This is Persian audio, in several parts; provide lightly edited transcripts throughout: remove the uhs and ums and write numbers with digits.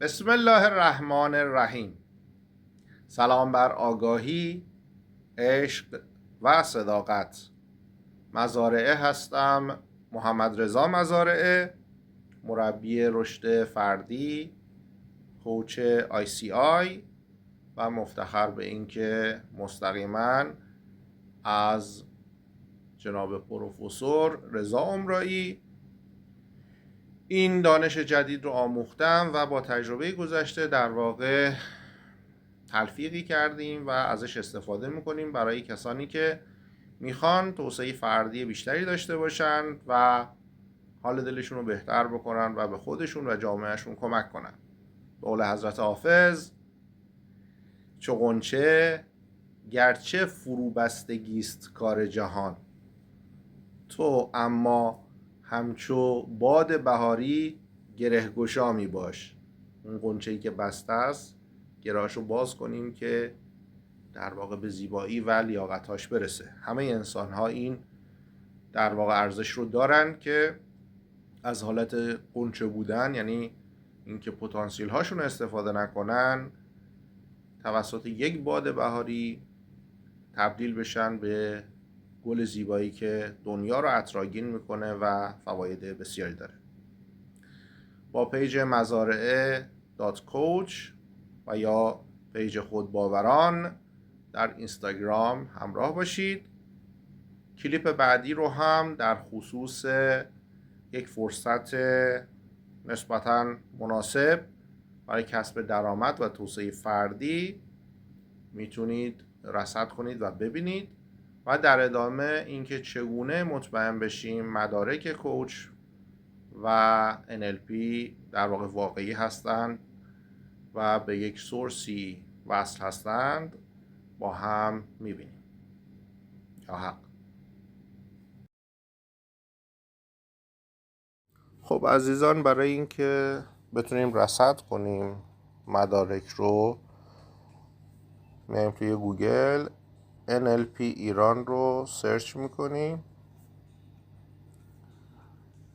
بسم الله الرحمن الرحیم. سلام بر آگاهی، عشق و صداقت. مزارعه هستم، محمد رضا مزارعه، مربی رشد فردی، کوچ ICI و مفتخر به اینکه مستقیما از جناب پروفسور رضا عمرایی این دانش جدید رو آموختم و با تجربه گذشته در واقع تلفیقی کردیم و ازش استفاده میکنیم برای کسانی که میخوان توسعه فردی بیشتری داشته باشن و حال دلشون رو بهتر بکنن و به خودشون و جامعهشون کمک کنن. به قول حضرت حافظ: چو غنچه گرچه فرو بستگیست کار جهان، تو اما همچو باد بهاری گره گشا می باش. اون غنچه‌ای که بسته است گرهاشو باز کنیم که در واقع به زیبایی و لیاقتاش برسه. همه انسان ها این در واقع ارزش رو دارن که از حالت غنچه بودن، یعنی اینکه پتانسیل هاشون استفاده نکنن، توسط یک باد بهاری تبدیل بشن به گل زیبایی که دنیا رو عطرآگین میکنه و فواید بسیاری داره. با پیج مزارعه کوچ و یا پیج خودباوران در اینستاگرام همراه باشید. کلیپ بعدی رو هم در خصوص یک فرصت نسبتاً مناسب برای کسب درآمد و توسعه فردی میتونید رصد کنید و ببینید و در ادامه اینکه چگونه مطمئن بشیم مدارک کوچ و NLP در واقع واقعی هستند و به یک سورسی وصل هستند با هم میبینیم. یا حق. خب عزیزان، برای اینکه بتونیم رصد کنیم مدارک رو میایم توی گوگل NLP ایران رو سرچ میکنیم.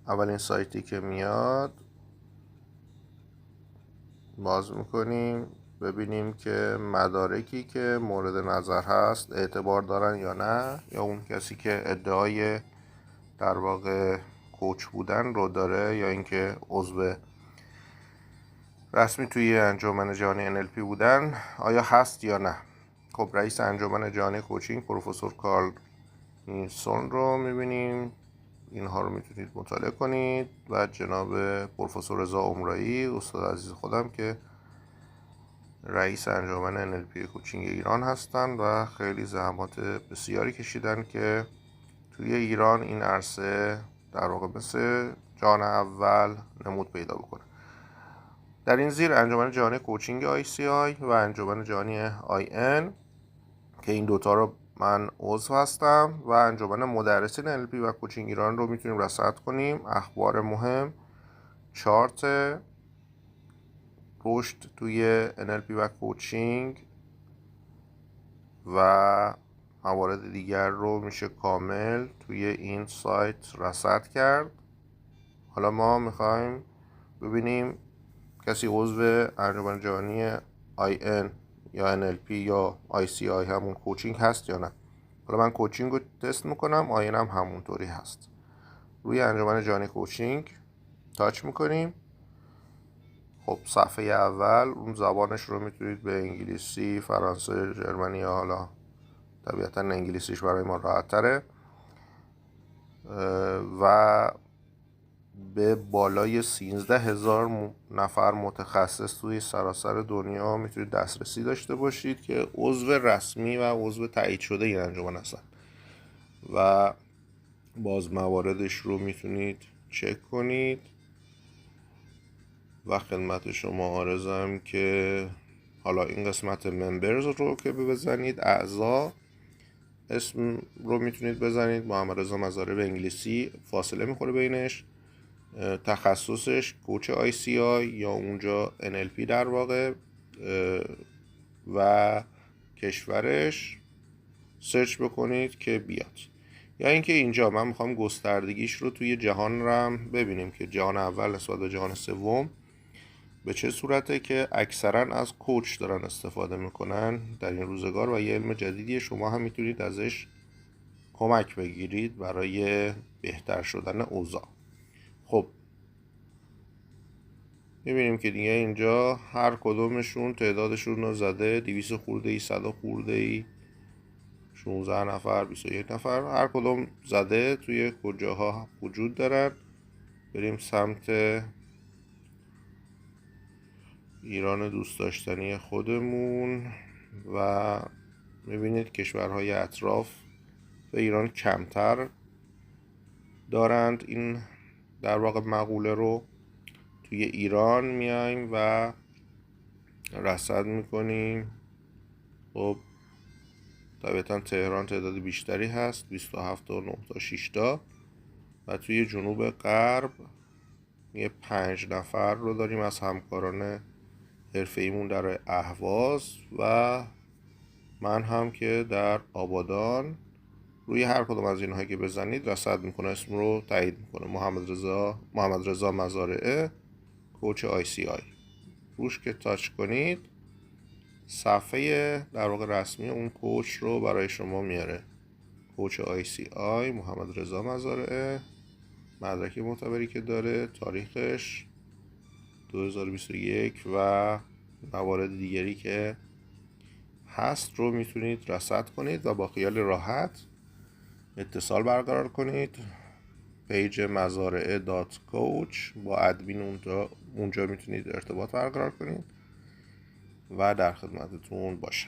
اولین سایتی که میاد باز میکنیم ببینیم که مدارکی که مورد نظر هست اعتبار دارن یا نه، یا اون کسی که ادعای در واقع کوچ بودن رو داره یا اینکه عضو رسمی توی انجمن جهانی NLP بودن آیا هست یا نه. خب رئیس انجمن جهانی کوچینگ پروفسور کارل نیلسون رو میبینیم، اینها رو میتونید مطالعه کنید. و جناب پروفسور رضا عمرایی استاد عزیز خودم که رئیس انجمن NLP کوچینگ ایران هستند و خیلی زحمات بسیاری کشیدن که توی ایران این عرصه در واقع مثل جان اول نمود پیدا بکنه. در این زیر انجمن جهانی کوچینگ ICI و انجمن جهانی IN که این دوتا رو من عضو هستم و انجمن مدرسین NLP و کوچینگ ایران رو میتونیم رصد کنیم. اخبار مهم، چارت رشد توی NLP و کوچینگ و موارد دیگر رو میشه کامل توی این سایت رصد کرد. حالا ما میخوایم ببینیم کسی عضو انجمن جهانی IN یا NLP یا ICI همون کوچینگ هست یا نه. حالا من کوچینگ رو تست میکنم، IN هم همونطوری هست. روی انجمن جهانی کوچینگ تاچ میکنیم. خب صفحه اول اون زبانش رو میتونید به انگلیسی، فرانسه، جرمنی یا حالا طبیعتا انگلیسیش برای ما راحت تره و به بالای 13,000 نفر متخصص توی سراسر دنیا میتونید دسترسی داشته باشید که عضو رسمی و عضو تایید شده این انجمن هستن و باز مواردش رو میتونید چک کنید. و خدمت شما عرضم که حالا این قسمت ممبرز رو که بزنید، اعضا، اسم رو میتونید بزنید محمد رضا مزارعه به انگلیسی، فاصله میخوره بینش، تخصصش کوچ ICI یا اونجا NLP در واقع و کشورش سرچ بکنید که بیاد. یا اینکه اینجا من میخوام گستردگیش رو توی جهان رو ببینیم که جهان اول نسبت به جهان سوم به چه صورته که اکثرا از کوچ دارن استفاده میکنن در این روزگار و یه علم جدیدیه، شما هم میتونید ازش کمک بگیرید برای بهتر شدن اوضاع. خب میبینیم که دیگه اینجا هر کدومشون تعدادشون رو زده، 200 خورده ای، 100 خورده ای، 16 نفر، 21 نفر، هر کدوم زده توی کجاها وجود دارن. بریم سمت ایران دوست داشتنی خودمون و میبینید کشورهای اطراف به ایران کمتر دارند این در واقع مقوله رو. توی ایران میایم و رصد میکنیم. خب طبیعتا تهران تعداد بیشتری هست، 27 تا 9 تا 6 تا، و توی جنوب غرب یه 5 نفر رو داریم از همکاران حرفه‌ایمون در اهواز و من هم که در آبادان. روی هر کدوم از اینها که بزنید رصد میکنه، اسم رو تایید میکنه، محمد رضا مزارعه، کوچ ICI. روش که تاچ کنید صفحه در واقع رسمی اون کوچ رو برای شما میاره. کوچ ICI محمد رضا مزارعه، مدرک معتبری که داره، تاریخش 2021 و موارد دیگری که هست رو میتونید رصد کنید و با خیال راحت اتصال برقرار کنید. پیج مزارعه .coach با ادمین اونجا میتونید ارتباط برقرار کنید و در خدمتتون باشه.